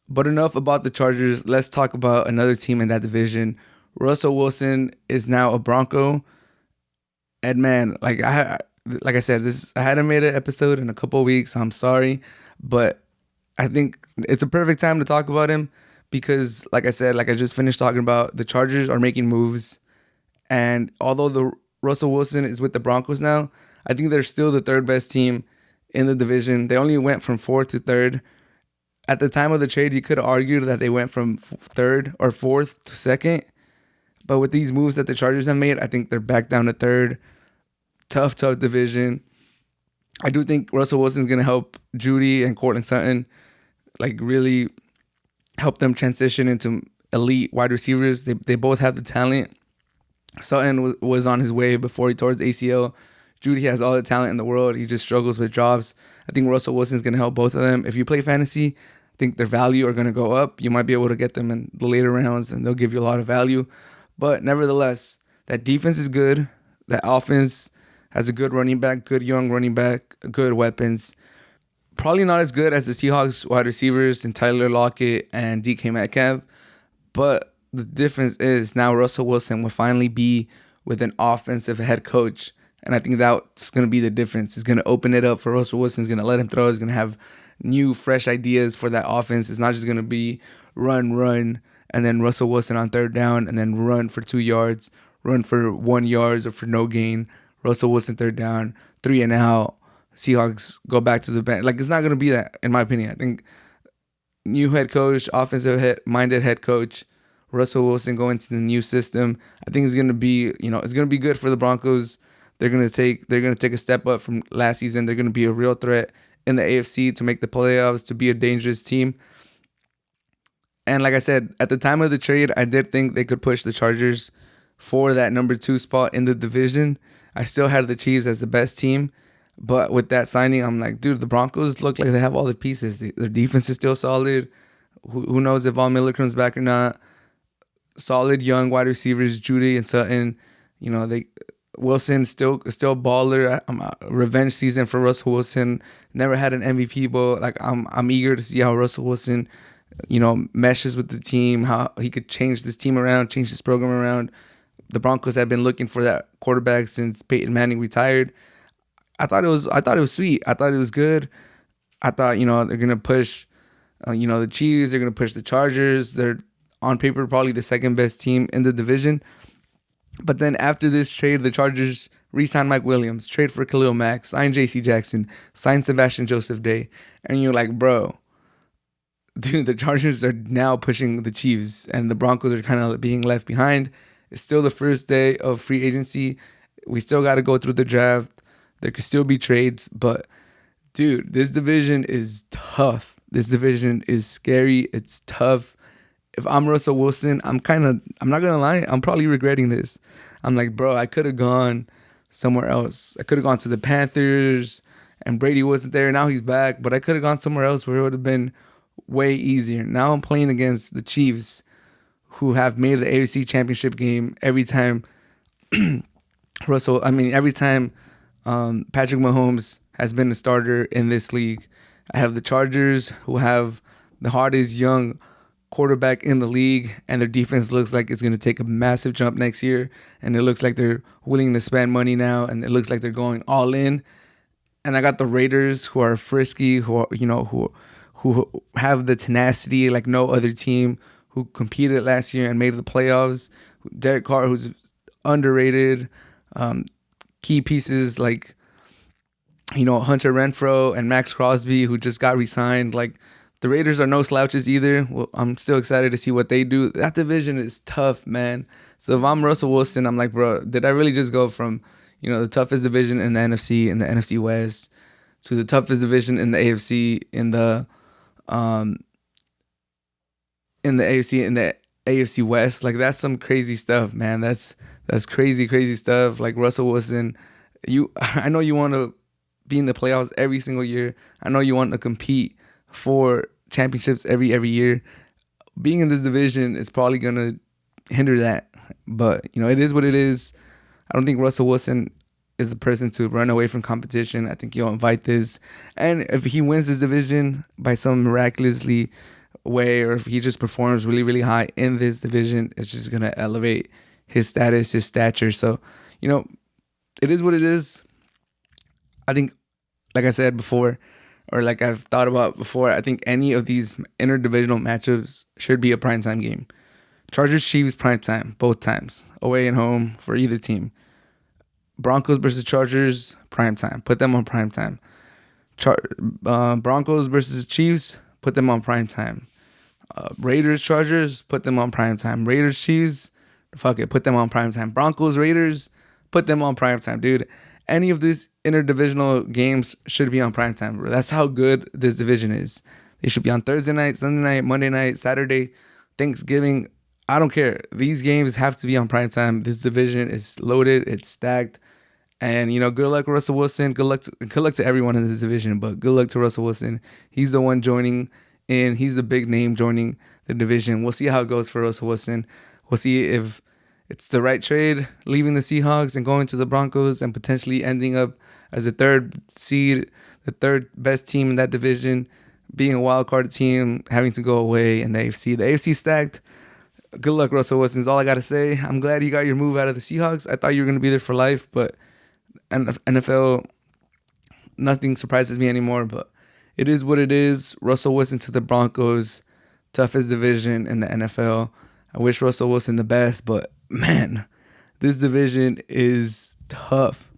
But enough about the Chargers. Let's talk about another team in that division. Russell Wilson is now a Bronco, and man, like I said, this I hadn't made an episode in a couple of weeks. So I'm sorry, but I think it's a perfect time to talk about him because, like I said, like I just finished talking about, the Chargers are making moves, and although the Russell Wilson is with the Broncos now, I think they're still the third best team in the division. They only went from fourth to third. At the time of the trade, you could argue that they went from third or fourth to second. But with these moves that the Chargers have made, I think they're back down to third. Tough, tough division. I do think Russell Wilson's going to help Judy and Cortland Sutton, like, really help them transition into elite wide receivers. They both have the talent. Sutton was on his way before he tore his ACL. Judy has all the talent in the world. He just struggles with jobs. I think Russell Wilson's going to help both of them. If you play fantasy, I think their value are going to go up. You might be able to get them in the later rounds, and they'll give you a lot of value. But nevertheless, that defense is good. That offense has a good running back, good young running back, good weapons. Probably not as good as the Seahawks wide receivers and Tyler Lockett and DK Metcalf. But the difference is now Russell Wilson will finally be with an offensive head coach. And I think that's going to be the difference. It's going to open it up for Russell Wilson. It's going to let him throw. He's going to have new, fresh ideas for that offense. It's not just going to be run, and then Russell Wilson on third down, and then run for 2 yards, run for 1 yard or for no gain. Russell Wilson third down, 3 and out. Seahawks go back to the bench. Like, it's not going to be that, in my opinion. I think new head coach, offensive-minded head coach, Russell Wilson going to the new system. I think it's going to be, it's going to be good for the Broncos. They're going to take a step up from last season. They're going to be a real threat in the AFC to make the playoffs, to be a dangerous team. And like I said, at the time of the trade, I did think they could push the Chargers for that number 2 spot in the division. I still had the Chiefs as the best team. But with that signing, I'm like, dude, the Broncos look like they have all the pieces. Their defense is still solid. Who knows if Von Miller comes back or not. Solid young wide receivers, Judy and Sutton. Wilson still baller. Revenge season for Russell Wilson. Never had an MVP, but like I'm eager to see how Russell Wilson, meshes with the team, how he could change this team around, change this program around. The Broncos have been looking for that quarterback since Peyton Manning retired. I thought it was sweet. I thought it was good. I thought, they're gonna push, the Chiefs. They're gonna push the Chargers. They're on paper probably the second best team in the division. But then after this trade, the Chargers re-signed Mike Williams, trade for Khalil Mack, signed J.C. Jackson, signed Sebastian Joseph Day, and you're like, bro, dude, the Chargers are now pushing the Chiefs, and the Broncos are kind of being left behind. It's still the first day of free agency. We still got to go through the draft. There could still be trades, but dude, this division is tough. This division is scary. It's tough. If I'm Russell Wilson, I'm not gonna lie, I'm probably regretting this. I'm like, bro, I could have gone somewhere else. I could have gone to the Panthers, and Brady wasn't there. Now he's back, but I could have gone somewhere else where it would have been way easier. Now I'm playing against the Chiefs, who have made the AFC Championship game every time every time Patrick Mahomes has been a starter in this league. I have the Chargers, who have the hardest young quarterback in the league, and their defense looks like it's going to take a massive jump next year, and it looks like they're willing to spend money now, and it looks like they're going all in. And I got the Raiders, who are frisky, who have the tenacity like no other team, who competed last year and made the playoffs. Derek Carr, who's underrated. Key pieces like, Hunter Renfrow and Max Crosby, who just got re-signed. Like, the Raiders are no slouches either. Well, I'm still excited to see what they do. That division is tough, man. So if I'm Russell Wilson, I'm like, bro, did I really just go from, the toughest division in the NFC West, to the toughest division in the AFC, in the AFC West? Like, that's some crazy stuff, man. That's crazy stuff. Like, Russell Wilson, I know you want to be in the playoffs every single year. I know you want to compete for championships every year. Being in this division is probably going to hinder that. But, it is what it is. I don't think Russell Wilson is the person to run away from competition. I think he'll invite this. And if he wins this division by some miraculously way, or if he just performs really, really high in this division, it's just going to elevate his status, his stature. So, it is what it is. I think, like I said before, or like I've thought about before, I think any of these interdivisional matchups should be a primetime game. Chargers, Chiefs, primetime, both times. Away and home for either team. Broncos versus Chargers, primetime. Put them on primetime. Broncos versus Chiefs, put them on primetime. Raiders, Chargers, put them on primetime. Raiders, Chiefs, fuck it, put them on primetime. Broncos, Raiders, put them on primetime, dude. Any of these interdivisional games should be on primetime, bro. That's how good this division is. They should be on Thursday night, Sunday night, Monday night, Saturday, Thanksgiving. I don't care. These games have to be on primetime. This division is loaded. It's stacked. And, good luck, Russell Wilson. Good luck to everyone in this division, but good luck to Russell Wilson. He's the one joining in. He's the big name joining the division. We'll see how it goes for Russell Wilson. We'll see if it's the right trade, leaving the Seahawks and going to the Broncos and potentially ending up as the third seed, the third best team in that division, being a wild card team, having to go away in the AFC. The AFC stacked. Good luck, Russell Wilson, is all I got to say. I'm glad you got your move out of the Seahawks. I thought you were going to be there for life, but NFL, nothing surprises me anymore, but it is what it is. Russell Wilson to the Broncos, toughest division in the NFL. I wish Russell Wilson the best, but man, this division is tough.